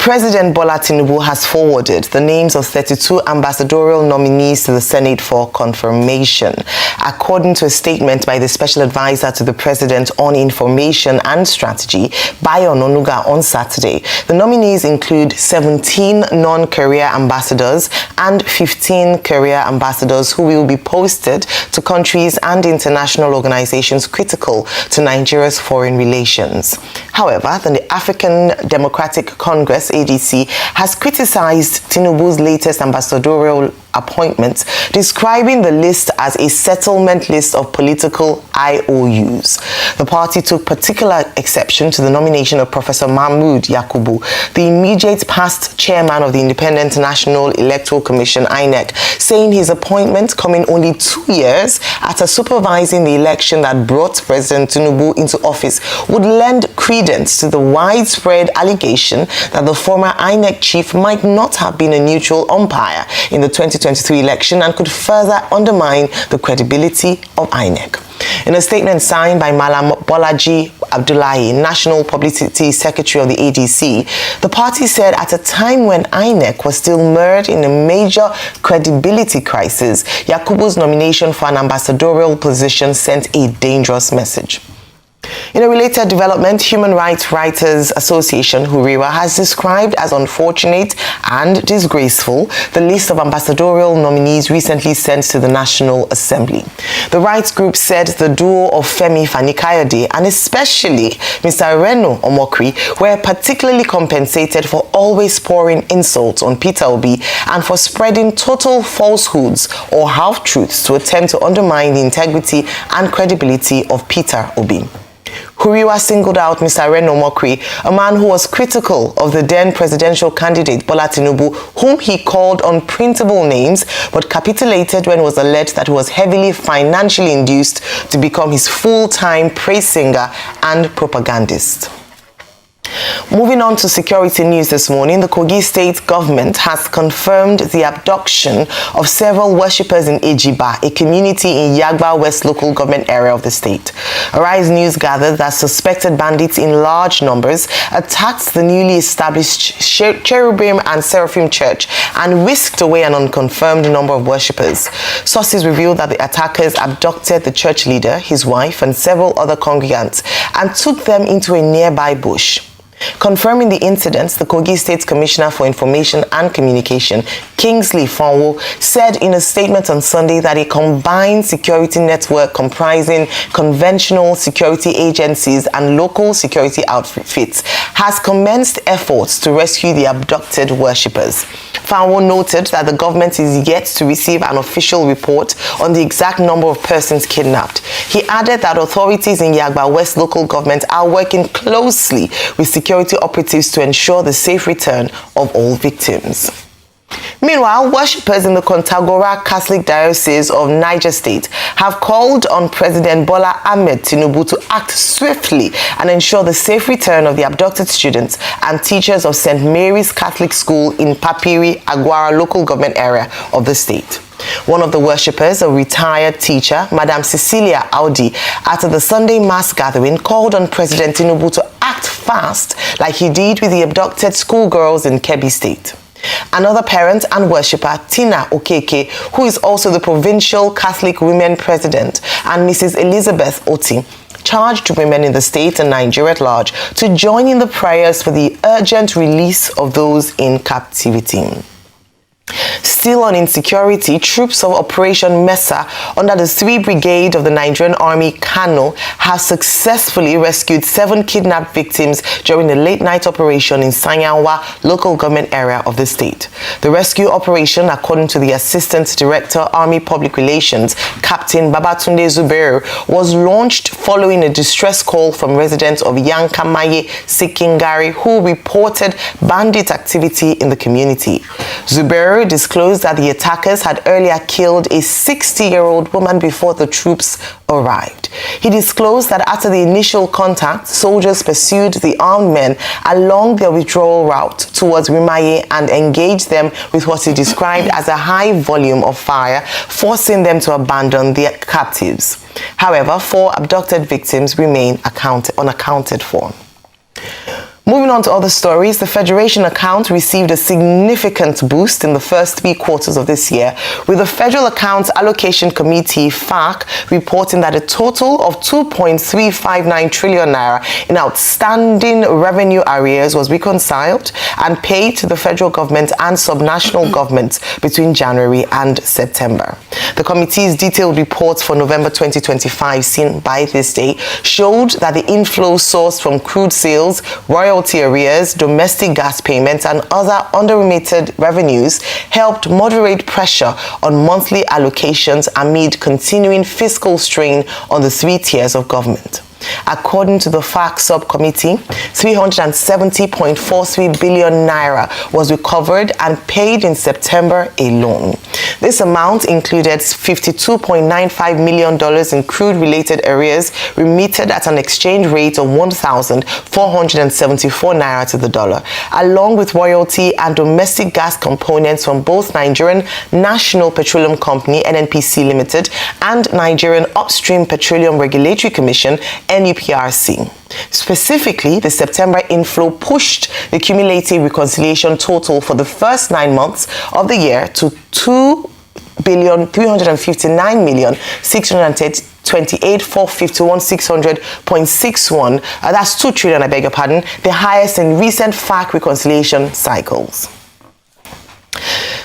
President Bola Tinubu has forwarded the names of 32 ambassadorial nominees to the Senate for confirmation. According to a statement by the Special Advisor to the President on Information and Strategy, Bayo Ononuga, on Saturday, the nominees include 17 non-career ambassadors and 15 career ambassadors who will be posted to countries and international organizations critical to Nigeria's foreign relations. However, the African Democratic Congress ADC has criticized Tinubu's latest ambassadorial appointments, describing the list as a settlement list of political IOUs. The party took particular exception to the nomination of Professor Mahmood Yakubu, the immediate past chairman of the Independent National Electoral Commission, INEC, saying his appointment, coming only 2 years after supervising the election that brought President Tinubu into office, would lend credence to the widespread allegation that the former INEC chief might not have been a neutral umpire in the 2023 election and could further undermine the credibility of INEC. In a statement signed by Malam Bolaji Abdullahi, National Publicity Secretary of the ADC, the party said at a time when INEC was still mired in a major credibility crisis, Yakubu's nomination for an ambassadorial position sent a dangerous message. In a related development, Human Rights Writers Association, HURIWA, has described as unfortunate and disgraceful the list of ambassadorial nominees recently sent to the National Assembly. The rights group said the duo of Femi Fani-Kayode and especially Mr. Reno Omokri were particularly compensated for always pouring insults on Peter Obi and for spreading total falsehoods or half-truths to attempt to undermine the integrity and credibility of Peter Obi. Huriwa singled out Mr. Reno Omokri, a man who was critical of the then presidential candidate Bola Tinubu, whom he called unprintable names, but capitulated when it was alleged that he was heavily financially induced to become his full-time praise singer and propagandist. Moving on to security news this morning, the Kogi State government has confirmed the abduction of several worshippers in Ejiba, a community in Yagba West local government area of the state. Arise News gathered that suspected bandits in large numbers attacked the newly established Cherubim and Seraphim Church and whisked away an unconfirmed number of worshippers. Sources revealed that the attackers abducted the church leader, his wife, and several other congregants and took them into a nearby bush. Confirming the incidents, the Kogi State Commissioner for Information and Communication, Kingsley Fonwo, said in a statement on Sunday that a combined security network comprising conventional security agencies and local security outfits has commenced efforts to rescue the abducted worshippers. Fonwo noted that the government is yet to receive an official report on the exact number of persons kidnapped. He added that authorities in Yagba West local government are working closely with security operatives to ensure the safe return of all victims. Meanwhile, worshippers in the Kontagora Catholic Diocese of Niger State have called on President Bola Ahmed Tinubu to act swiftly and ensure the safe return of the abducted students and teachers of St. Mary's Catholic School in Papiri, Agwara local government area of the state. One of the worshippers, a retired teacher, Madam Cecilia Audi, after the Sunday mass gathering, called on President Tinubu to act fast like he did with the abducted schoolgirls in Kebbi State. Another parent and worshipper, Tina Okeke, who is also the Provincial Catholic Women President, and Mrs. Elizabeth Oti, charged women in the state and Nigeria at large to join in the prayers for the urgent release of those in captivity. Still on insecurity, troops of Operation Mesa under the 3 Brigade of the Nigerian Army, Kano, have successfully rescued 7 kidnapped victims during a late-night operation in Sanyanwa local government area of the state. The rescue operation, according to the Assistant Director, Army Public Relations, Captain Babatunde Zubero, was launched following a distress call from residents of Yankamaye, Sikingari, who reported bandit activity in the community. Zubero disclosed that the attackers had earlier killed a 60-year-old woman before the troops arrived. He disclosed that after the initial contact, soldiers pursued the armed men along their withdrawal route towards Rimaye and engaged them with what he described as a high volume of fire, forcing them to abandon their captives. However, 4 abducted victims remain unaccounted for. Moving on to other stories, the Federation account received a significant boost in the first 3 quarters of this year, with the Federal Accounts Allocation Committee, FAC, reporting that a total of 2.359 trillion naira in outstanding revenue arrears was reconciled and paid to the federal government and subnational governments between January and September. The committee's detailed reports for November 2025, seen by this day, showed that the inflow sourced from crude sales, royalty arrears, domestic gas payments, and other under-remitted revenues helped moderate pressure on monthly allocations amid continuing fiscal strain on the 3 tiers of government. According to the FAC subcommittee, 370.43 billion naira was recovered and paid in September alone. This amount included $52.95 million in crude-related arrears remitted at an exchange rate of 1,474 naira to the dollar, along with royalty and domestic gas components from both Nigerian National Petroleum Company (NNPC) Limited and Nigerian Upstream Petroleum Regulatory Commission (NUPRC). Specifically, the September inflow pushed the cumulative reconciliation total for the first 9 months of the year to 2,359,628,451,600.61. That's 2 trillion, I beg your pardon, the highest in recent FAC reconciliation cycles.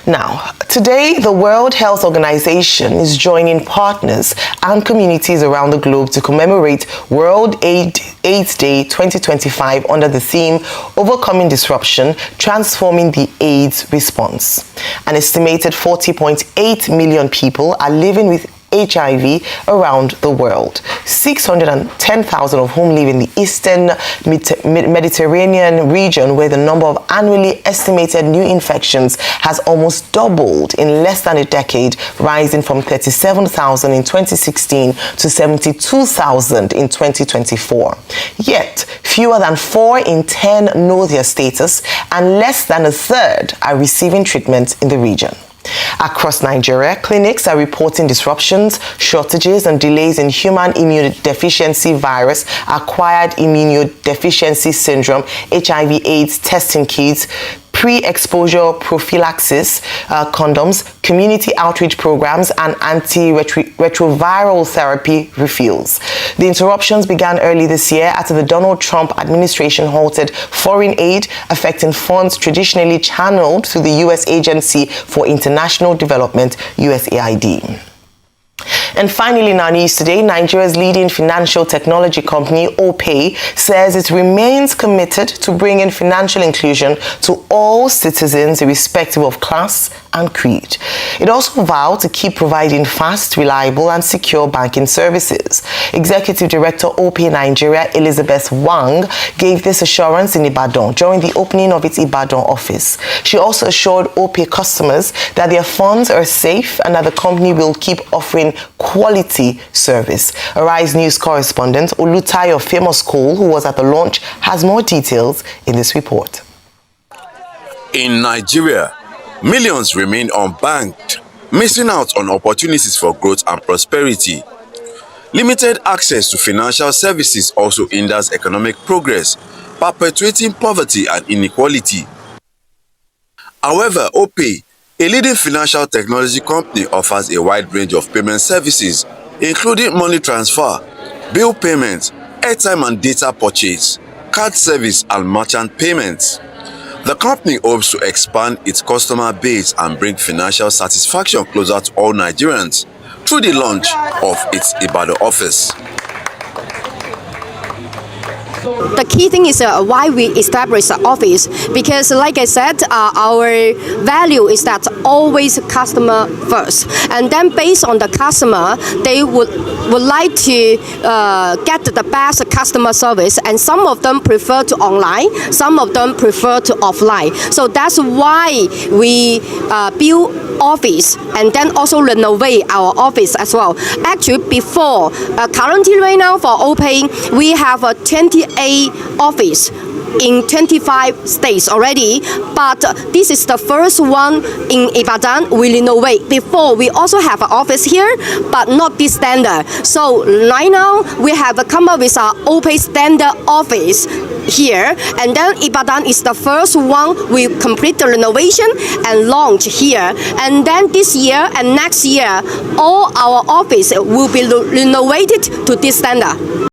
Now, today, the World Health Organization is joining partners and communities around the globe to commemorate World AIDS Day 2025 under the theme, Overcoming Disruption, Transforming the AIDS Response. An estimated 40.8 million people are living with HIV around the world, 610,000 of whom live in the Eastern Mediterranean region, where the number of annually estimated new infections has almost doubled in less than a decade, rising from 37,000 in 2016 to 72,000 in 2024. Yet, fewer than 4 in 10 know their status, and less than a third are receiving treatment in the region. Across Nigeria, clinics are reporting disruptions, shortages, and delays in human immunodeficiency virus, acquired immunodeficiency syndrome, HIV/AIDS testing kits, pre-exposure prophylaxis, condoms, community outreach programs, and antiretroviral therapy refills. The interruptions began early this year after the Donald Trump administration halted foreign aid, affecting funds traditionally channeled through the U.S. Agency for International Development, USAID. And finally, in our news today, Nigeria's leading financial technology company, OPay, says it remains committed to bringing financial inclusion to all citizens irrespective of class and creed. It also vowed to keep providing fast, reliable, and secure banking services. Executive Director OPay Nigeria, Elizabeth Wang, gave this assurance in Ibadan during the opening of its Ibadan office. She also assured OPay customers that their funds are safe and that the company will keep offering quality service. Arise News correspondent Olutayo Famous Cole, who was at the launch, has more details in this report. In Nigeria, millions remain unbanked, missing out on opportunities for growth and prosperity. Limited access to financial services also hinders economic progress, perpetuating poverty and inequality. However, OPay, a leading financial technology company, offers a wide range of payment services, including money transfer, bill payments, airtime and data purchase, card service, and merchant payments. The company hopes to expand its customer base and bring financial satisfaction closer to all Nigerians through the launch of its Ibadan office. The key thing is why we established the office, because like I said, our value is that always customer first, and then based on the customer, they would like to get the best customer service, and some of them prefer to online, some of them prefer to offline. So that's why we build office and then also renovate our office as well. Actually, before currently right now for OPay, we have a 28 office in 25 states already, but this is the first one in Ibadan we renovate. Before, we also have an office here, but not this standard. So right now, we have come up with our OPay standard office here, and then Ibadan is the first one we complete the renovation and launch here. And then this year and next year, all our office will be renovated to this standard.